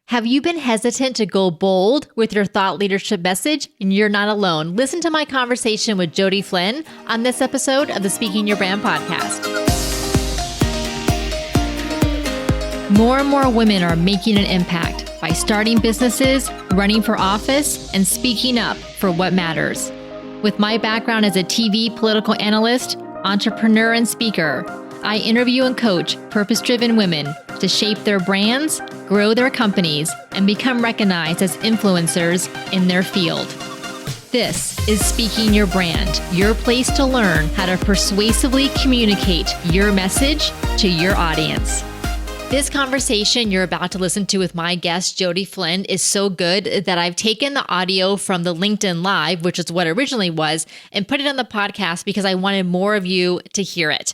Have you been hesitant to go bold with your thought leadership message? And you're not alone. Listen to my conversation with Jodi Flynn on this episode of the Speaking Your Brand podcast. More and more women are making an impact by starting businesses, running for office, and speaking up for what matters. With my background as a TV political analyst, entrepreneur, and speaker, I interview and coach purpose-driven women to shape their brands, grow their companies, and become recognized as influencers in their field. This is Speaking Your Brand, your place to learn how to persuasively communicate your message to your audience. This conversation you're about to listen to with my guest, Jodi Flynn, is so good that I've taken the audio from the LinkedIn Live, which is what it originally was, and put it on the podcast because I wanted more of you to hear it.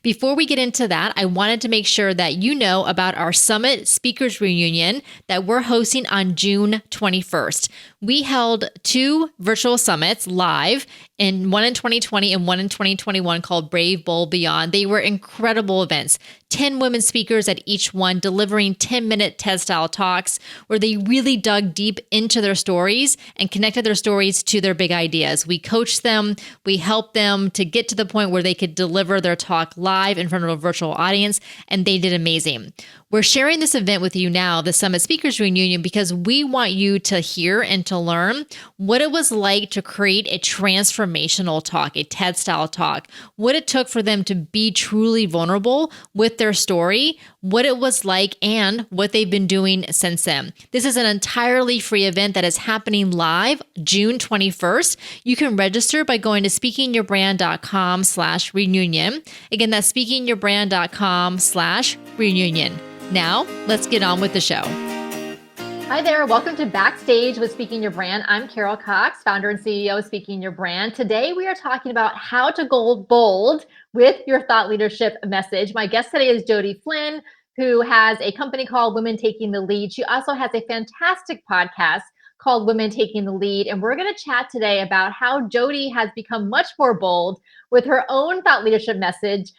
Before we get into that, I wanted to make sure that you know about our Summit Speakers Reunion that we're hosting on June 21st. We held 2 virtual summits live, and one in 2020 and one in 2021 called Brave, Bold, Beyond. They were incredible events. 10 women speakers at each one delivering 10-minute TED-style talks where they really dug deep into their stories and connected their stories to their big ideas. We coached them, we helped them to get to the point where they could deliver their talk live in front of a virtual audience, and they did amazing. We're sharing this event with you now, the Summit Speakers Reunion, because we want you to hear and to learn what it was like to create a transformational talk, a TED-style talk, what it took for them to be truly vulnerable with their story, what it was like, and what they've been doing since then. This is an entirely free event that is happening live June 21st. You can register by going to speakingyourbrand.com/reunion. Again, that's speakingyourbrand.com/reunion. Now, let's get on with the show. Hi there. Welcome to Backstage with Speaking Your Brand. I'm Carol Cox, founder and CEO of Speaking Your Brand. Today, we are talking about how to go bold with your thought leadership message. My guest today is Jodi Flynn, who has a company called Women Taking the Lead. She also has a fantastic podcast called Women Taking the Lead. And we're going to chat today about how Jodi has become much more bold with her own thought leadership message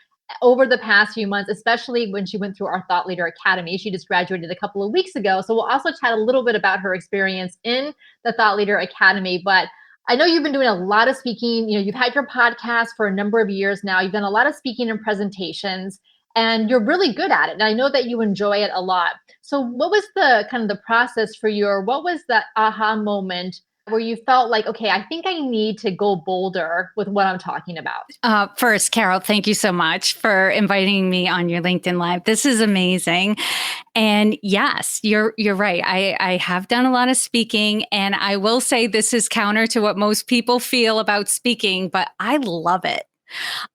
over the past few months, especially when she went through our Thought Leader Academy. She just graduated a couple of weeks ago. So we'll also chat a little bit about her experience in the Thought Leader Academy. But I know you've been doing a lot of speaking. You've had your podcast for a number of years now. You've done a lot of speaking and presentations, and you're really good at it. And I know that you enjoy it a lot. So what was the kind of the process for you, or what was that aha moment where you felt like, okay, I think I need to go bolder with what I'm talking about? First, Carol, thank you so much for inviting me on your LinkedIn Live. This is amazing. And yes, you're right. I have done a lot of speaking, and I will say this is counter to what most people feel about speaking, but I love it.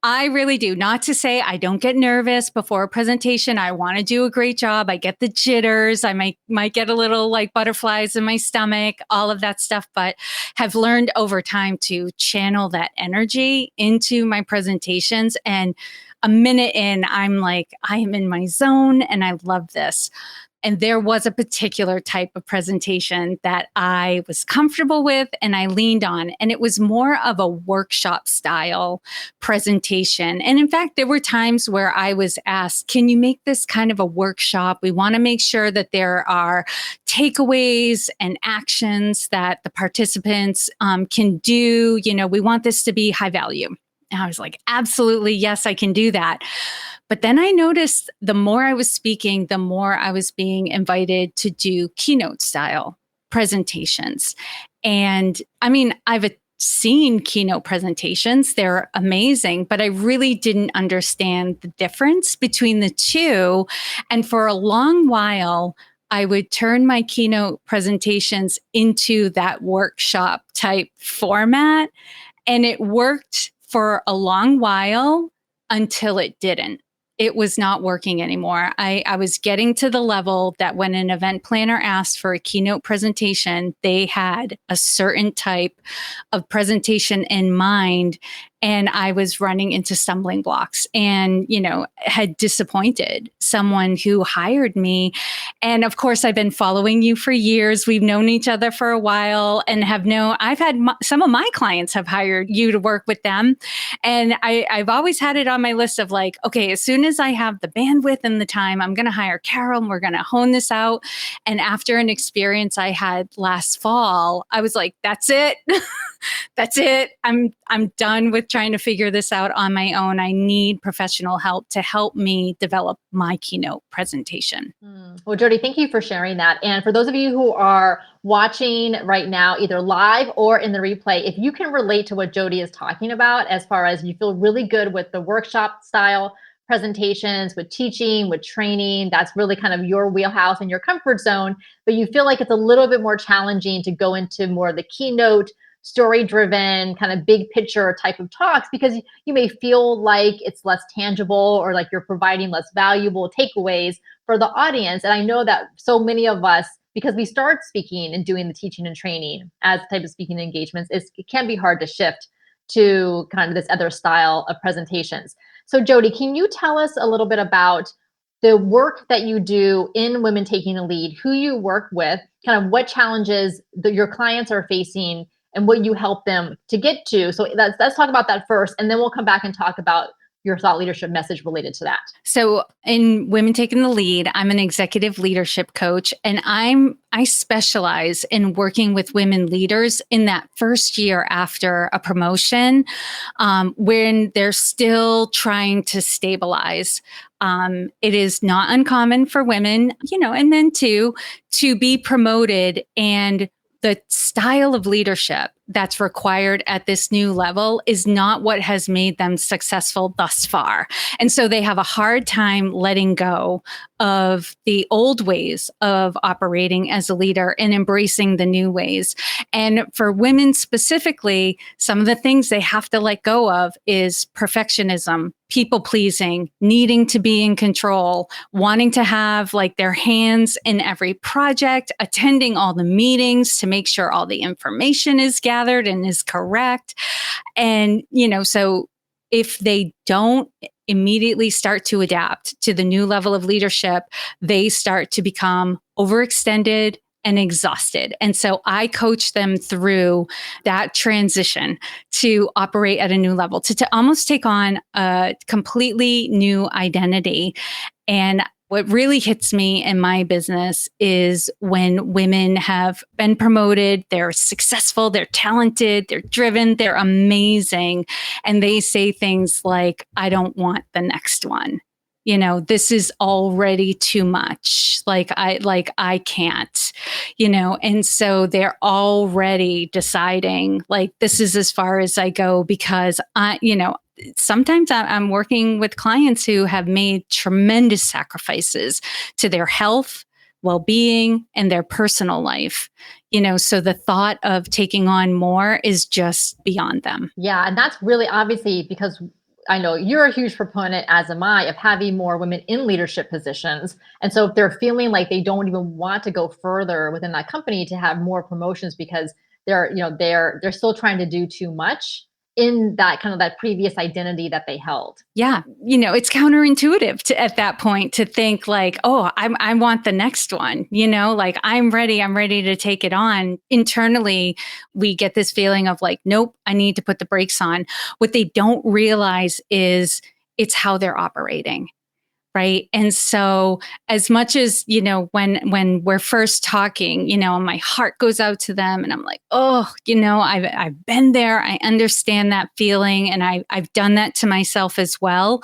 I really do. Not to say I don't get nervous before a presentation. I want to do a great job. I get the jitters. I might get a little like butterflies in my stomach, all of that stuff, but have learned over time to channel that energy into my presentations. And a minute in, I'm like, I am in my zone and I love this. And there was a particular type of presentation that I was comfortable with and I leaned on. And it was more of a workshop style presentation. And in fact, there were times where I was asked, can you make this kind of a workshop? We want to make sure that there are takeaways and actions that the participants can do. We want this to be high value. And I was like, absolutely, yes, I can do that. But then I noticed the more I was speaking, the more I was being invited to do keynote style presentations. And I mean, I've seen keynote presentations, they're amazing, but I really didn't understand the difference between the two. And for a long while, I would turn my keynote presentations into that workshop type format. And it worked for a long while until it didn't. It was not working anymore. I was getting to the level that when an event planner asked for a keynote presentation, they had a certain type of presentation in mind. and I was running into stumbling blocks and, had disappointed someone who hired me. And of course, I've been following you for years. We've known each other for a while and I've had some of my clients have hired you to work with them. And I've always had it on my list of like, okay, as soon as I have the bandwidth and the time, I'm going to hire Carol and we're going to hone this out. And after an experience I had last fall, I was like, that's it. That's it. I'm done with trying to figure this out on my own. I need professional help to help me develop my keynote presentation. Well, Jodi, thank you for sharing that. And for those of you who are watching right now, either live or in the replay, if you can relate to what Jodi is talking about, as far as you feel really good with the workshop style presentations, with teaching, with training, that's really kind of your wheelhouse and your comfort zone, but you feel like it's a little bit more challenging to go into more of the keynote, story-driven, kind of big picture type of talks, because you may feel like it's less tangible or like you're providing less valuable takeaways for the audience. And I know that so many of us, because we start speaking and doing the teaching and training as type of speaking engagements, it can be hard to shift to kind of this other style of presentations. So Jodi, can you tell us a little bit about the work that you do in Women Taking the Lead, who you work with, kind of what challenges that your clients are facing and what you help them to get to? So let's talk about that first, and then we'll come back and talk about your thought leadership message related to that. So in Women Taking the Lead, I'm an executive leadership coach, and I specialize in working with women leaders in that first year after a promotion, when they're still trying to stabilize. It is not uncommon for women, and men too, to be promoted, and the style of leadership that's required at this new level is not what has made them successful thus far. And so they have a hard time letting go of the old ways of operating as a leader and embracing the new ways. And for women specifically, some of the things they have to let go of is perfectionism, people pleasing, needing to be in control, wanting to have like their hands in every project, attending all the meetings to make sure all the information is gathered and is correct. And, so if they don't immediately start to adapt to the new level of leadership, they start to become overextended and exhausted. And so I coach them through that transition to operate at a new level, to almost take on a completely new identity. And what really hits me in my business is when women have been promoted, they're successful, they're talented, they're driven, they're amazing. And they say things like, I don't want the next one. This is already too much. I can't, and so they're already deciding like, this is as far as I go, because sometimes I'm working with clients who have made tremendous sacrifices to their health, well-being, and their personal life. So the thought of taking on more is just beyond them. Yeah. And that's really obviously because I know you're a huge proponent, as am I, of having more women in leadership positions. And so if they're feeling like they don't even want to go further within that company to have more promotions because they're still trying to do too much in that kind of that previous identity that they held. Yeah. It's counterintuitive at that point to think like, oh, I want the next one, like I'm ready to take it on. Internally, we get this feeling of like, nope, I need to put the brakes on. What they don't realize is it's how they're operating. Right. And so as much as, when we're first talking, my heart goes out to them and I'm like, oh, I've been there. I understand that feeling. And I've done that to myself as well.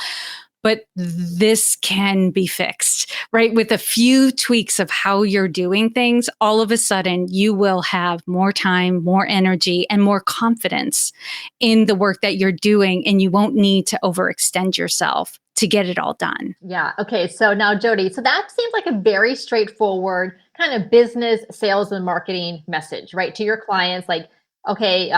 But this can be fixed, right? With a few tweaks of how you're doing things, all of a sudden you will have more time, more energy, and more confidence in the work that you're doing. And you won't need to overextend yourself to get it all done. Yeah. Okay. So now, Jodi, so that seems like a very straightforward kind of business, sales, and marketing message, right? To your clients, like, okay,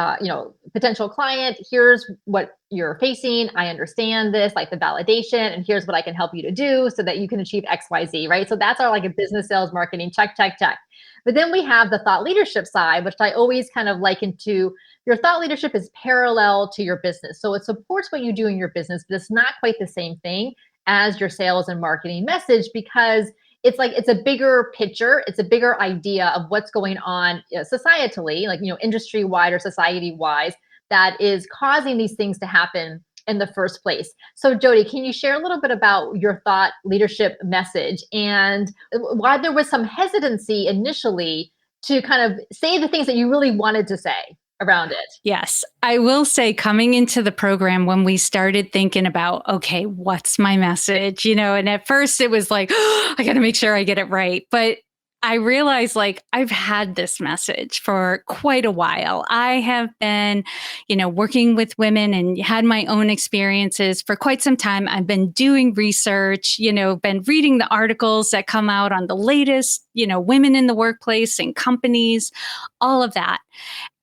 potential client, here's what you're facing. I understand this, like the validation, and here's what I can help you to do so that you can achieve XYZ, right? So that's our like a business sales marketing, check, check, check. But then we have the thought leadership side, which I always kind of liken to your thought leadership is parallel to your business. So it supports what you do in your business, but it's not quite the same thing as your sales and marketing message because it's a bigger picture, it's a bigger idea of what's going on societally, like industry wide or society wise, that is causing these things to happen in the first place. So Jodi, can you share a little bit about your thought leadership message and why there was some hesitancy initially to kind of say the things that you really wanted to say around it? Yes, I will say coming into the program when we started thinking about, okay, what's my message? And at first it was like, oh, I got to make sure I get it right. But I realized like I've had this message for quite a while. I have been, working with women and had my own experiences for quite some time. I've been doing research, been reading the articles that come out on the latest, women in the workplace and companies, all of that.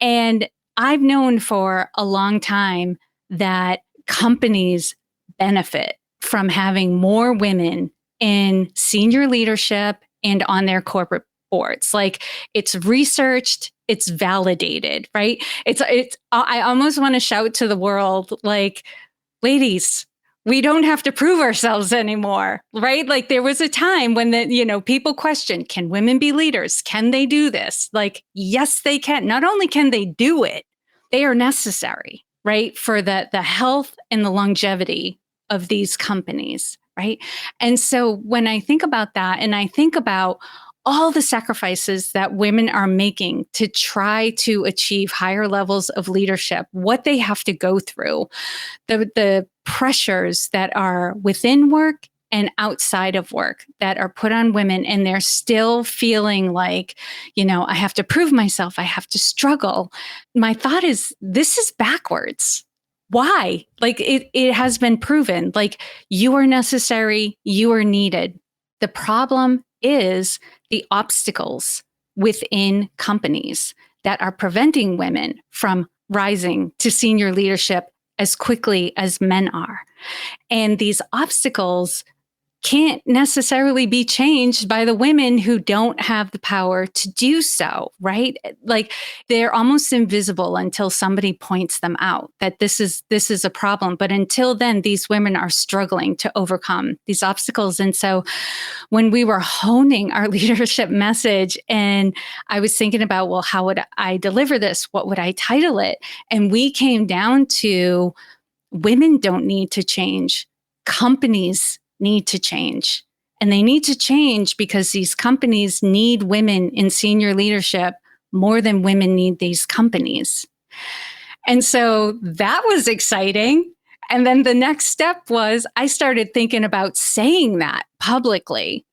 And I've known for a long time that companies benefit from having more women in senior leadership and on their corporate boards. Like it's researched, it's validated, right? I almost want to shout to the world, like, ladies, we don't have to prove ourselves anymore, right? Like there was a time when people questioned, can women be leaders? Can they do this? Like, yes, they can. Not only can they do it, they are necessary, right? For the health and the longevity of these companies, right? And so when I think about that and I think about all the sacrifices that women are making to try to achieve higher levels of leadership, what they have to go through, the pressures that are within work and outside of work that are put on women, and they're still feeling like, I have to prove myself, I have to struggle. My thought is, this is backwards. Why? Like it has been proven, like you are necessary, you are needed. The problem is the obstacles within companies that are preventing women from rising to senior leadership as quickly as men are. And these obstacles can't necessarily be changed by the women who don't have the power to do so, right? Like they're almost invisible until somebody points them out that this is a problem. But until then, these women are struggling to overcome these obstacles. And so when we were honing our leadership message and I was thinking about, well, how would I deliver this? What would I title it? And we came down to women don't need to change. Companies need to change. And they need to change because these companies need women in senior leadership more than women need these companies. And so that was exciting. And then the next step was I started thinking about saying that publicly.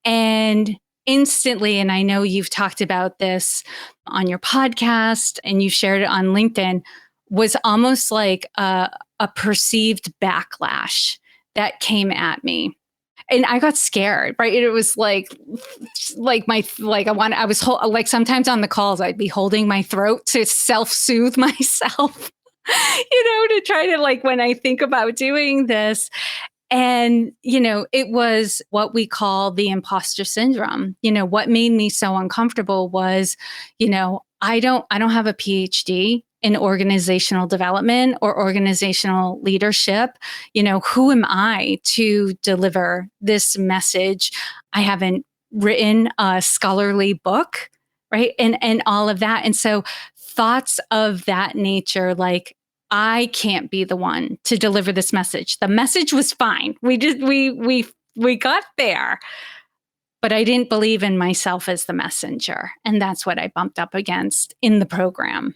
And instantly, and I know you've talked about this on your podcast and you shared it on LinkedIn, was almost like a perceived backlash that came at me. And I got scared, right? I was like sometimes on the calls, I'd be holding my throat to self-soothe myself, to try to like, when I think about doing this. And, it was what we call the imposter syndrome. What made me so uncomfortable was, I don't have a PhD in organizational development or organizational leadership. Who am I to deliver this message? I haven't written a scholarly book, right? And all of that. And so thoughts of that nature, like, I can't be the one to deliver this message. The message was fine. We got there, but I didn't believe in myself as the messenger. And that's what I bumped up against in the program.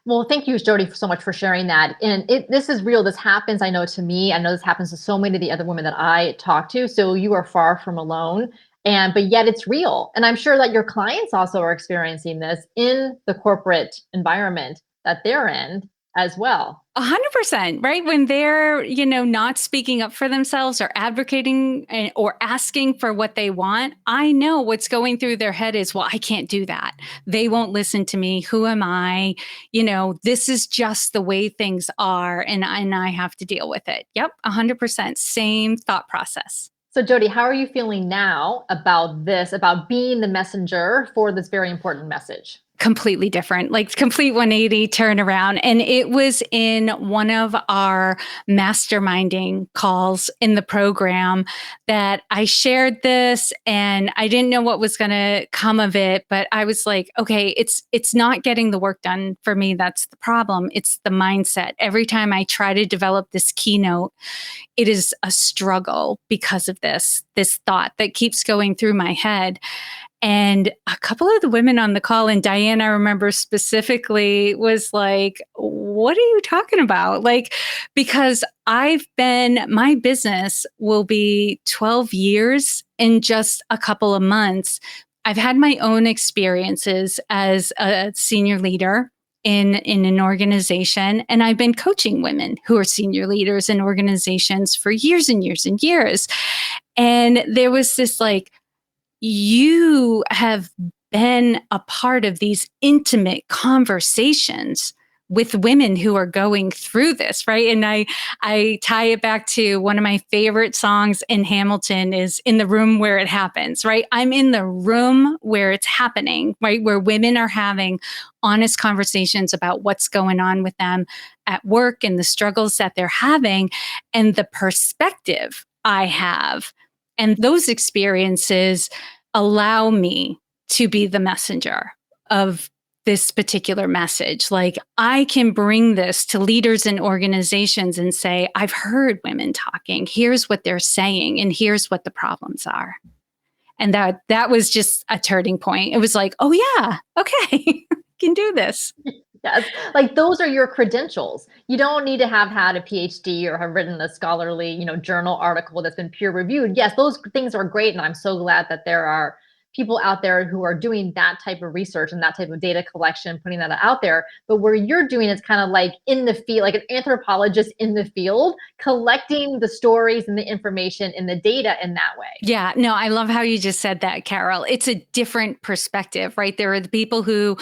Well, thank you, Jodi, so much for sharing that. And this is real. This happens, I know, to me. I know this happens to so many of the other women that I talk to. So you are far from alone. But yet it's real. And I'm sure that your clients also are experiencing this in the corporate environment that they're in as well. 100%, right? When they're, not speaking up for themselves or advocating or asking for what they want, I know what's going through their head is, well, I can't do that. They won't listen to me. Who am I? This is just the way things are, and I have to deal with it. Yep, 100%. Same thought process. So Jodi, how are you feeling now about this, about being the messenger for this very important message? Completely different, like complete 180 turnaround. And it was in one of our masterminding calls in the program that I shared this, and I didn't know what was going to come of it, but I was like, okay, it's not getting the work done for me. That's the problem. It's the mindset. Every time I try to develop this keynote, it is a struggle because of this thought that keeps going through my head. And a couple of the women on the call, and Diane, I remember specifically, was like, what are you talking about? Like, because my business will be 12 years in just a couple of months. I've had my own experiences as a senior leader in an organization, and I've been coaching women who are senior leaders in organizations for years and years and years. And there was this like, you have been a part of these intimate conversations with women who are going through this, right? And I tie it back to one of my favorite songs in Hamilton is In the Room Where It Happens, right? I'm in the room where it's happening, right? Where women are having honest conversations about what's going on with them at work and the struggles that they're having and the perspective I have. And those experiences allow me to be the messenger of this particular message. Like, I can bring this to leaders and organizations and say, I've heard women talking. Here's what they're saying, and here's what the problems are. And that was just a turning point. It was like, oh yeah, okay, can do this. Yes, like those are your credentials. You don't need to have had a PhD or have written a scholarly, journal article that's been peer reviewed. Yes, those things are great, and I'm so glad that there are people out there who are doing that type of research and that type of data collection, putting that out there. But where you're doing is kind of like in the field, like an anthropologist in the field, collecting the stories and the information and the data in that way. Yeah, no, I love how you just said that, Carol. It's a different perspective, right? There are the people who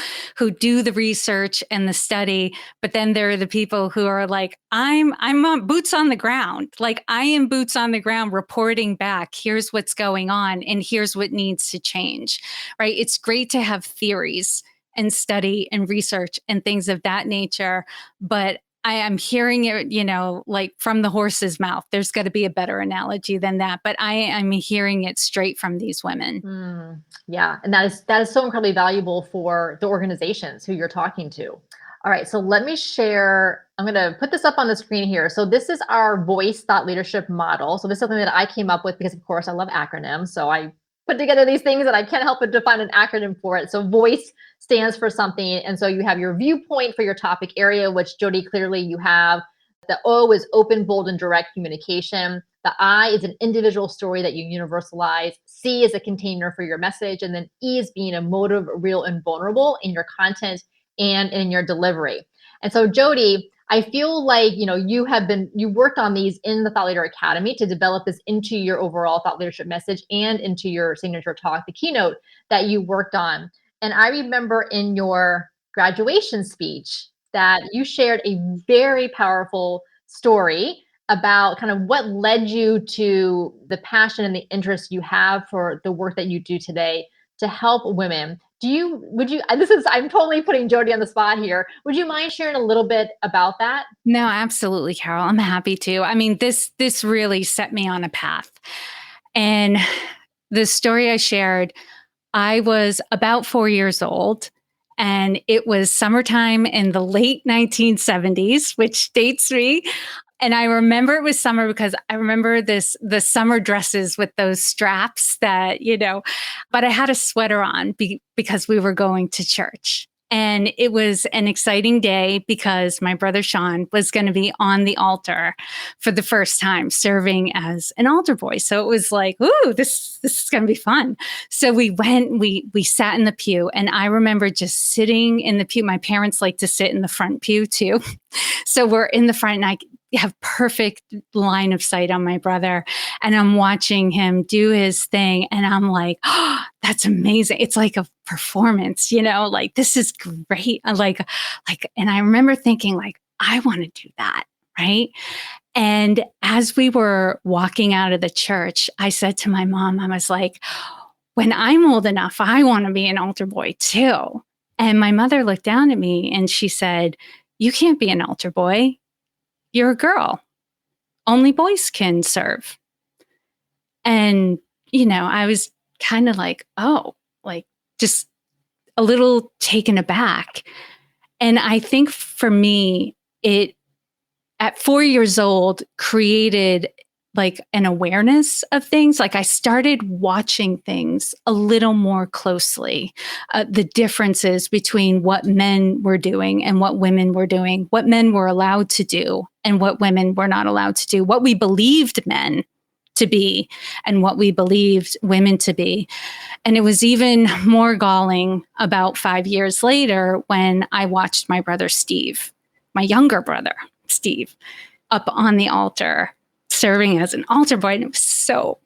do the research and the study, but then there are the people who are like, I'm on boots on the ground. Like, I am boots on the ground reporting back. Here's what's going on, and here's what needs to change, right? It's great to have theories and study and research and things of that nature, but I am hearing it, like from the horse's mouth. There's got to be a better analogy than that, but I am hearing it straight from these women. Yeah, and that is so incredibly valuable for the organizations who you're talking to. All right, so let me share. I'm going to put this up on the screen here. So this is our voice thought leadership model. So this is something that I came up with because, of course, I love acronyms. So I put together these things and I can't help but define an acronym for it. So voice stands for something. And so you have your viewpoint for your topic area, which Jodi, clearly you have. The O is open, bold, and direct communication. The I is an individual story that you universalize. C is a container for your message. And then E is being emotive, real, and vulnerable in your content and in your delivery. And so Jodi, I feel like, you worked on these in the Thought Leader Academy to develop this into your overall thought leadership message and into your signature talk, the keynote that you worked on. And I remember in your graduation speech that you shared a very powerful story about kind of what led you to the passion and the interest you have for the work that you do today to help women. I'm totally putting Jodi on the spot here. Would you mind sharing a little bit about that? No, absolutely, Carol. I'm happy to. I mean, this really set me on a path. And the story I shared, I was about 4 years old, and it was summertime in the late 1970s, which dates me. And I remember it was summer because I remember the summer dresses with those straps that, but I had a sweater on because we were going to church. And it was an exciting day because my brother Sean was going to be on the altar for the first time serving as an altar boy. So it was like, ooh, this is going to be fun. So we went, we sat in the pew, and I remember just sitting in the pew. My parents like to sit in the front pew too. So we're in the front, and I have perfect line of sight on my brother, and I'm watching him do his thing, and I'm like, oh, that's amazing. It's like a performance, like this is great. And I remember thinking like, I want to do that. Right. And as we were walking out of the church, I said to my mom, I was like, when I'm old enough, I want to be an altar boy too. And my mother looked down at me and she said, you can't be an altar boy. You're a girl. Only boys can serve. And, I was kind of like, oh, like just a little taken aback. And I think for me, it at 4 years old created like an awareness of things. Like I started watching things a little more closely, the differences between what men were doing and what women were doing, what men were allowed to do and what women were not allowed to do, what we believed men to be and what we believed women to be. And it was even more galling about 5 years later when I watched my brother Steve, my younger brother Steve, up on the altar serving as an altar boy, and it was so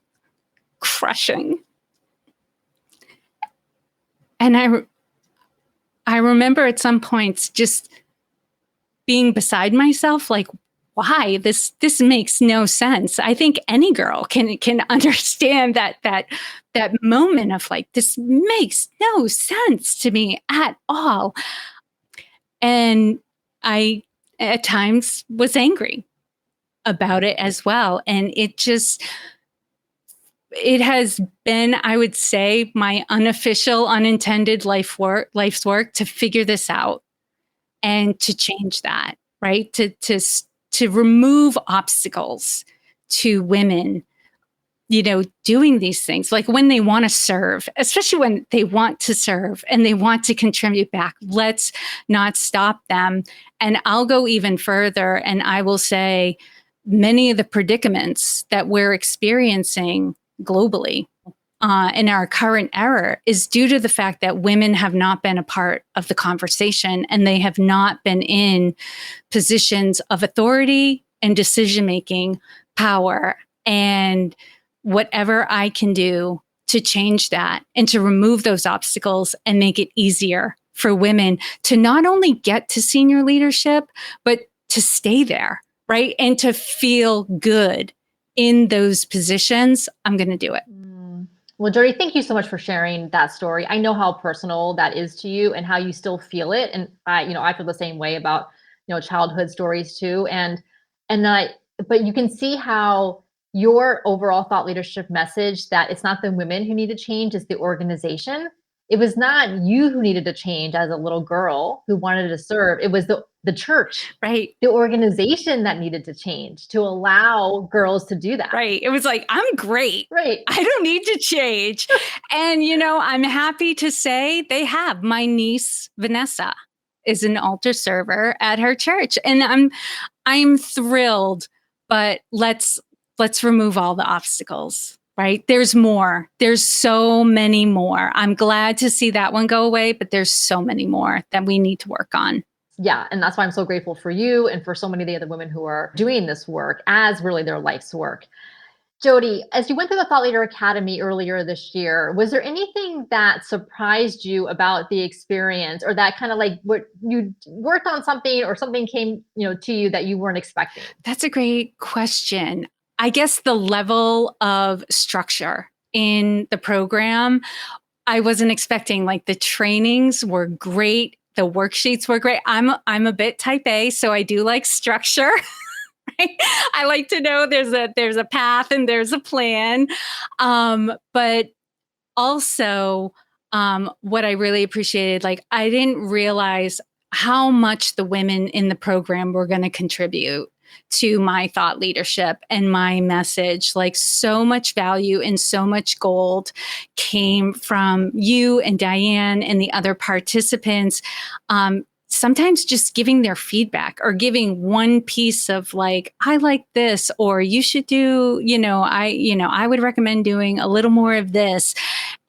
crushing. And I remember at some points just being beside myself, like, why? This makes no sense. I think any girl can understand that moment of like, this makes no sense to me at all. And I at times was angry about it as well. And it has been, I would say, my unofficial, unintended life's work to figure this out and to change that, right? To remove obstacles to women, doing these things, like when they want to serve, especially when they want to serve and they want to contribute back, let's not stop them. And I'll go even further and I will say many of the predicaments that we're experiencing globally in our current era is due to the fact that women have not been a part of the conversation and they have not been in positions of authority and decision-making power. And whatever I can do to change that and to remove those obstacles and make it easier for women to not only get to senior leadership, but to stay there, right? And to feel good in those positions, I'm going to do it. Well, Jodi, thank you so much for sharing that story. I know how personal that is to you and how you still feel it. And I feel the same way about, childhood stories too. But you can see how your overall thought leadership message that it's not the women who need to change, it's the organization. It was not you who needed to change as a little girl who wanted to serve. It was the church, right? The organization that needed to change to allow girls to do that. Right. It was like, I'm great. Right. I don't need to change. And, I'm happy to say they have. My niece, Vanessa, is an altar server at her church. And I'm thrilled, but let's remove all the obstacles. Right? There's more. There's so many more. I'm glad to see that one go away, but there's so many more that we need to work on. Yeah. And that's why I'm so grateful for you and for so many of the other women who are doing this work as really their life's work. Jodi, as you went through the Thought Leader Academy earlier this year, was there anything that surprised you about the experience, or that kind of like what you worked on something or something came, to you that you weren't expecting? That's a great question. I guess the level of structure in the program, I wasn't expecting. Like the trainings were great. The worksheets were great. I'm a bit type A, so I do like structure. Right? I like to know there's a path and there's a plan. But also what I really appreciated, like I didn't realize how much the women in the program were going to contribute to my thought leadership and my message. Like, so much value and so much gold came from you and Diane and the other participants. Sometimes just giving their feedback or giving one piece of like, I like this, or you should do, I would recommend doing a little more of this.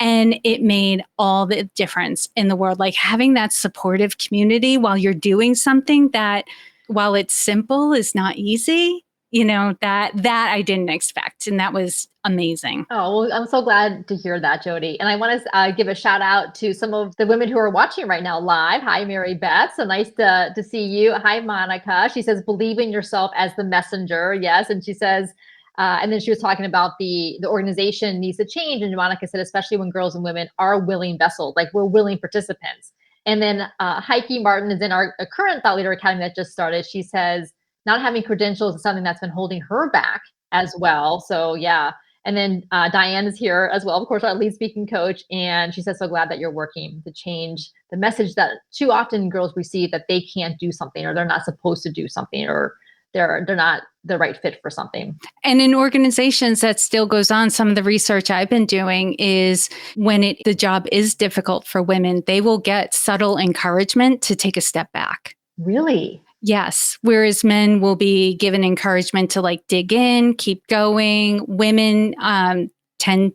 And it made all the difference in the world. Like, having that supportive community while you're doing something that, while it's simple, is not easy, that I didn't expect. And that was amazing. Oh, well, I'm so glad to hear that, Jodi. And I want to give a shout out to some of the women who are watching right now live. Hi, Mary Beth. So nice to see you. Hi, Monica. She says, believe in yourself as the messenger. Yes. And she says, and then she was talking about the organization needs to change. And Monica said, especially when girls and women are willing vessels, like we're willing participants. And then Heike Martin is in our current Thought Leader Academy that just started. She says, not having credentials is something that's been holding her back as well. So yeah. And then Diane is here as well, of course, our lead speaking coach. And she says, so glad that you're working to change the message that too often girls receive, that they can't do something, or they're not supposed to do something, or they're not the right fit for something. And in organizations, that still goes on. Some of the research I've been doing is when the job is difficult for women, they will get subtle encouragement to take a step back. Really? Yes. Whereas men will be given encouragement to like dig in, keep going. Women,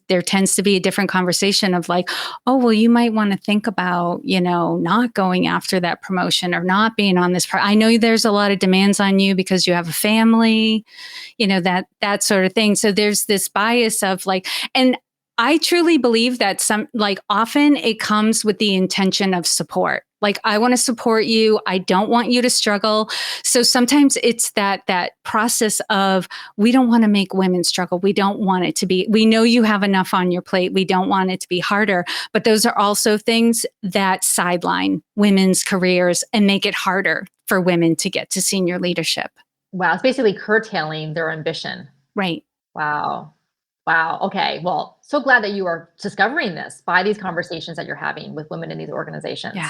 there tends to be a different conversation of like, oh, well, you might want to think about, not going after that promotion or not being on this. I know there's a lot of demands on you because you have a family, that sort of thing. So there's this bias of like, and I truly believe that often it comes with the intention of support. Like, I want to support you. I don't want you to struggle. So sometimes it's that process of, we don't want to make women struggle. We don't want it to be, we know you have enough on your plate. We don't want it to be harder. But those are also things that sideline women's careers and make it harder for women to get to senior leadership. Wow. It's basically curtailing their ambition. Right. Wow. Okay. Well, so glad that you are discovering this by these conversations that you're having with women in these organizations. Yeah.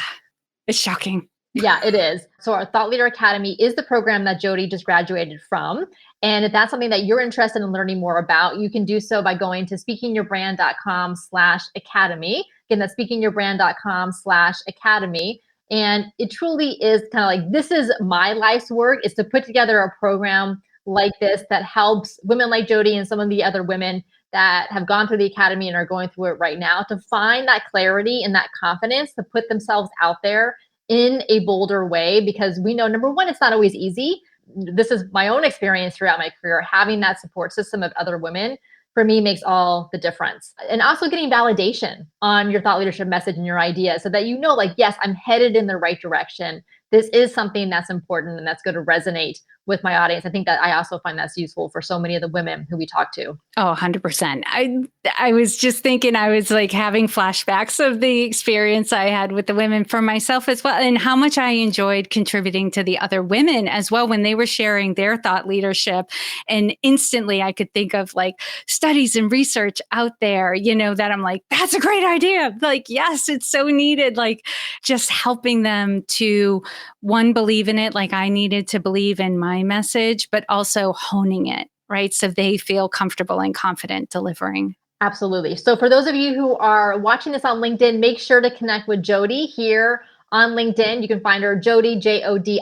It's shocking. Yeah, it is. So our Thought Leader Academy is the program that Jodi just graduated from. And if that's something that you're interested in learning more about, you can do so by going to speakingyourbrand.com/academy. Again, that's speakingyourbrand.com/academy. And it truly is kind of like, this is my life's work, is to put together a program like this that helps women like Jodi and some of the other women that have gone through the academy and are going through it right now, to find that clarity and that confidence to put themselves out there in a bolder way. Because we know, number one, it's not always easy. This is my own experience throughout my career. Having that support system of other women, for me, makes all the difference. And also getting validation on your thought leadership message and your idea, so that like, yes, I'm headed in the right direction. This is something that's important and that's going to resonate with my audience. I think that I also find that's useful for so many of the women who we talk to. Oh, 100%. I was just thinking, I was like having flashbacks of the experience I had with the women for myself as well, and how much I enjoyed contributing to the other women as well when they were sharing their thought leadership. And instantly I could think of like studies and research out there, that I'm like, that's a great idea. Like, yes, it's so needed. Like, just helping them to, one, believe in it, like I needed to believe in my message, but also honing it, right? So they feel comfortable and confident delivering. Absolutely. So for those of you who are watching this on LinkedIn, make sure to connect with Jodi here on LinkedIn. You can find her Jodi, Jodi,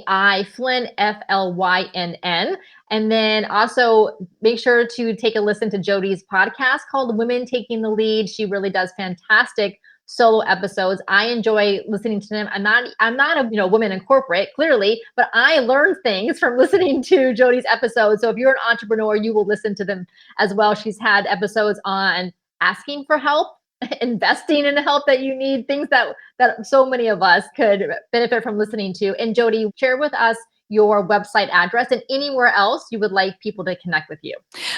Flynn, Flynn. And then also make sure to take a listen to Jodi's podcast called Women Taking the Lead. She really does fantastic solo episodes. I enjoy listening to them. I'm not a woman in corporate, clearly, but I learn things from listening to Jodi's episodes. So if you're an entrepreneur, you will listen to them as well. She's had episodes on asking for help, investing in the help that you need, things that so many of us could benefit from listening to. And Jodi, share with us your website address and anywhere else you would like people to connect with you.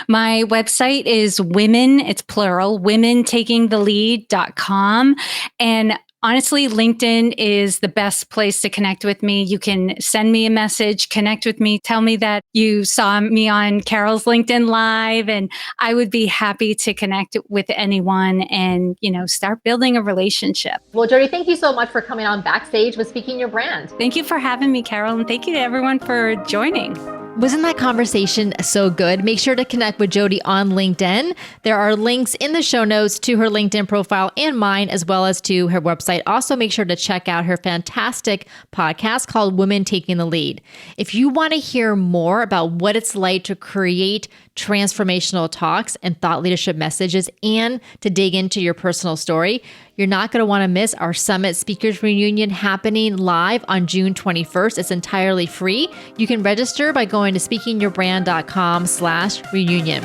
My website is it's plural, womentakingthelead.com. And honestly, LinkedIn is the best place to connect with me. You can send me a message, connect with me, tell me that you saw me on Carol's LinkedIn Live, and I would be happy to connect with anyone and, start building a relationship. Well, Jodi, thank you so much for coming on Backstage with Speaking Your Brand. Thank you for having me, Carol, and thank you to everyone for joining. Wasn't that conversation so good? Make sure to connect with Jodi on LinkedIn. There are links in the show notes to her LinkedIn profile and mine, as well as to her website. Also, make sure to check out her fantastic podcast called Women Taking the Lead. If you want to hear more about what it's like to create transformational talks and thought leadership messages and to dig into your personal story, you're not going to want to miss our Summit Speakers Reunion happening live on June 21st. It's entirely free. You can register by going to speakingyourbrand.com/reunion.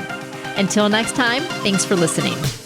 Until next time, thanks for listening.